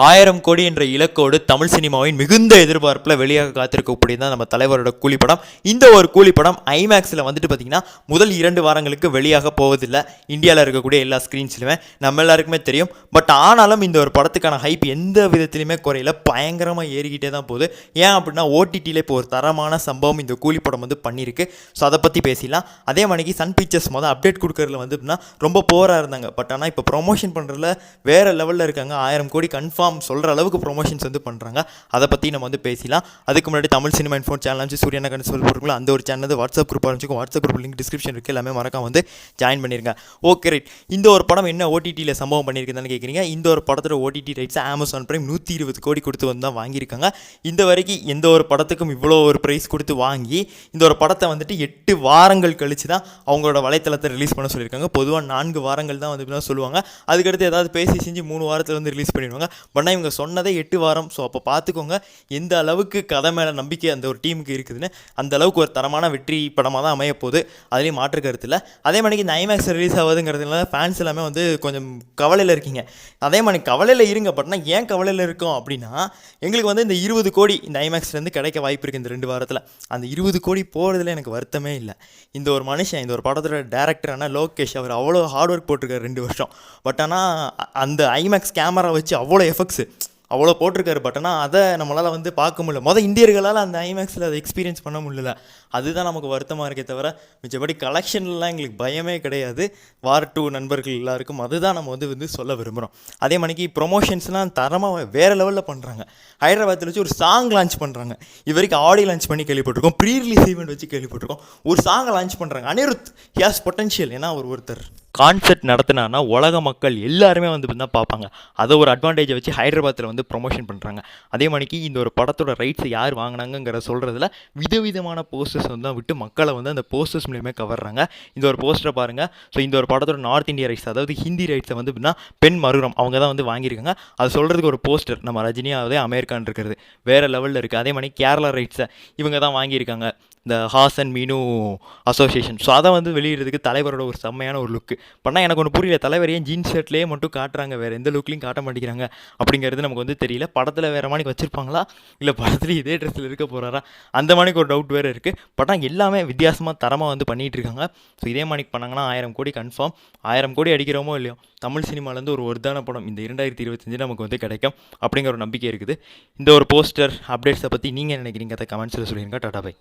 1000 கோடி என்ற இலக்கோடு தமிழ் சினிமாவின் மிகுந்த எதிர்பார்ப்பில் வெளியாக காத்திருக்கக்கூடிய தான் நம்ம தலைவரோட கூலிப்படம். இந்த ஒரு கூலிப்படம் ஐமேக்ஸில் வந்துட்டு பார்த்திங்கன்னா முதல் 2 வாரங்களுக்கு வெளியாக போவதில்லை இந்தியாவில் இருக்கக்கூடிய எல்லா ஸ்க்ரீன்ஸ்லையுமே, நம்ம எல்லாருக்குமே தெரியும். பட் ஆனாலும் இந்த ஒரு படத்துக்கான ஹைப் எந்த விதத்துலையுமே குறையில, பயங்கரமாக ஏறிக்கிட்டே தான் போகுது. ஏன் அப்படின்னா ஓடிடியில் இப்போ ஒரு தரமான சம்பவம் இந்த கூலிப்படம் வந்து பண்ணியிருக்கு. ஸோ அதை பற்றி பேசிடலாம். அதே மணிக்கு சன் பிக்சர்ஸ் அப்டேட் கொடுக்கறதுல வந்து ரொம்ப போராக இருந்தாங்க. பட் ஆனால் இப்போ ப்ரொமோஷன் பண்ணுறதுல வேறு லெவலில் இருக்காங்க. 1000 கோடி கன்ஃபார்ம் சொல்கிற அளவுக்கு ப்ரொமோஷன்ஸ் வந்து பண்ணுறாங்க. அதை பற்றி நம்ம வந்து பேசலாம். அதுக்கு முன்னாடி தமிழ் சினிமா இன்ஃபோ சேனல் வந்து சூரியனா கண்டு சொல்லிருக்கோம். அந்த ஒரு சேனல் வாட்ஸ்அப் குரூப் ஆரம்பிச்சிருக்கோம். வாட்ஸ்அப் குரூப் லிங்க் டிஸ்கிரிப்ஷன் இருக்குது. எல்லாமே மறக்காம வந்து ஜாயின் பண்ணிருங்க. Okay right. இந்த ஒரு படம் என்ன ஓடிடியில் சம்பவம் பண்ணியிருக்குன்னு கேட்குறீங்க. இந்த ஒரு படத்தோட ஓடிடி ரைட்ஸ் அமேசான் பிரைம் 120 கோடி கொடுத்து வந்து தான் வாங்கியிருக்காங்க. இந்த வரைக்கும் எந்த ஒரு படத்துக்கும் இவ்வளோ ஒரு ப்ரைஸ் கொடுத்து வாங்கி இந்த ஒரு படத்தை வந்துட்டு 8 வாரங்கள் கழித்து தான் அவங்களோட வலைத்தளத்தை ரிலீஸ் பண்ண சொல்லியிருக்காங்க. பொதுவாக 4 வாரங்கள் தான் வந்து சொல்லுவாங்க. அதுக்கடுத்து ஏதாவது பேசி செஞ்சு 3 வாரத்தில் வந்து ரிலீஸ் பண்ணிடுவாங்க. பட் இவங்க சொன்னதே 8 வாரம். ஸோ அப்போ பார்த்துக்கோங்க எந்த அளவுக்கு கதை மேலே நம்பிக்கை அந்த ஒரு டீமுக்கு இருக்குதுன்னு. அந்த அளவுக்கு ஒரு தரமான வெற்றி படமாக தான் அமைய போகுது. அதுலேயும் மாற்று கருத்து இல்லை. அதே மாதிரி இந்த ஐமேக்ஸ் ரிலீஸ் ஆகுதுங்கிறதுனால ஃபேன்ஸ் எல்லாமே வந்து கொஞ்சம் கவலையில் இருக்கீங்க. அதே மாதிரி கவலையில் இருங்க. பட்னா ஏன் கவலையில் இருக்கோம் அப்படின்னா, எங்களுக்கு வந்து இந்த 20 கோடி இந்த ஐமேக்ஸ்லேருந்து கிடைக்க வாய்ப்பு இருக்குது இந்த 2 வாரத்தில். அந்த 20 கோடி போகிறதுல எனக்கு வருத்தமே இல்லை. இந்த ஒரு மனுஷன், இந்த ஒரு படத்தோட டேரக்டரான லோகேஷ், அவர் அவ்வளோ ஹார்ட் ஒர்க் போட்டிருக்காரு 2 வருஷம். பட் ஆனால் அந்த ஐமேக்ஸ் கேமரா வச்சு அவ்வளோ எஃபெக்ட்ஸு அவ்வளோ போட்டிருக்காரு. பட் ஆனால் அதை நம்மளால் வந்து பார்க்க முடியல. இந்தியர்களால் அந்த ஐமேக்ஸில் அதை எக்ஸ்பீரியன்ஸ் பண்ண முடியல. அதுதான் நமக்கு வருத்தமாக இருக்கே தவிர மிச்சபடி கலெக்ஷன்லாம் எங்களுக்கு பயமே கிடையாது. வார் 2 நண்பர்கள் எல்லாருக்கும் அதுதான் நம்ம வந்து சொல்ல விரும்புகிறோம். அதே மணிக்கு ப்ரொமோஷன்ஸ்லாம் தரமாக வேறு லெவலில் பண்ணுறாங்க. ஹைதராபாத்தில் வச்சு ஒரு சாங் லான்ச் பண்ணுறாங்க. இது வரைக்கும் ஆடியோ லான்ச் பண்ணி கேள்விப்பட்டிருக்கோம். ப்ரீ ரிலீஸ் ஈவெண்ட் வச்சு கேள்விப்பட்டிருக்கோம். ஒரு சாங்கை லான்ச் பண்ணுறாங்க. Anirudh has potential. ஏன்னா ஒருத்தர் கான்செர்ட் நடத்தினான்னா உலக மக்கள் எல்லாருமே வந்து தான் பார்ப்பாங்க. அதை ஒரு அட்வான்டேஜை வச்சு ஹைதராபாத்தில் வந்து ப்ரொமோஷன் பண்ணுறாங்க. அதே மணிக்கு இந்த ஒரு படத்தோட ரைட்ஸை யார் வாங்கினாங்கிற சொல்கிறதுல விதவிதமான போஸ்டர்ஸ் வந்து தான் விட்டு மக்களை வந்து அந்த போஸ்டர்ஸ் மூலியமாக கவர்றாங்க. இந்த ஒரு போஸ்டரை பாருங்கள். ஸோ இந்த ஒரு படத்தோட நார்த் இந்தியா ரைட்ஸ், அதாவது ஹிந்தி ரைட்ஸை வந்து பெண் மருகம் அவங்க தான் வந்து வாங்கியிருக்காங்க. அது சொல்கிறதுக்கு ஒரு போஸ்டர் நம்ம ரஜினியாவதே அமெரிக்கான் இருக்கிறது வேறு லெவலில் இருக்குது. அதே மாதிரி கேரளா ரைட்ஸை இவங்க தான் வாங்கியிருக்காங்க, இந்த ஹாஸ் அண்ட் மீனு அசோசியேஷன். ஸோ அதை வந்து வெளியிடுறதுக்கு தலைவரோட ஒரு செம்மையான ஒரு லுக்கு. பண்ணால் எனக்கு ஒன்று புரியல, தலைவர் ஏன் ஜீன்ஸ் ஷர்ட்லேயே மட்டும் காட்டுறாங்க, வேறு எந்த லுக்லையும் காட்ட மாட்டேங்கிறாங்க அப்படிங்கிறது நமக்கு வந்து தெரியல. படத்தில் வேறு மாதிரி வச்சுருப்பாங்களா, இல்லை படத்தில் இதே ட்ரெஸ்ஸில் இருக்க போகிறாரா, அந்த மாதிரிக்கு ஒரு டவுட் வேறு இருக்குது. பட் எல்லாமே வித்தியாசமாக தரமாக வந்து பண்ணிகிட்டு இருக்காங்க. ஸோ இதே மாதிரி பண்ணாங்கன்னா 1000 கோடி கன்ஃபார்ம். 1000 கோடி அடிக்கிறோமோ இல்லையோ, தமிழ் சினிமாலேருந்து ஒரு ஒருதான படம் இந்த 2025 நமக்கு வந்து கிடைக்கும் அப்படிங்கிற ஒரு நம்பிக்கை இருக்குது. இந்த ஒரு போஸ்டர் அப்டேட்ஸை பற்றி நீங்கள் நினைக்கிறீங்க, அதை கமெண்ட்ஸில் சொல்லிடுங்க. Tata bye.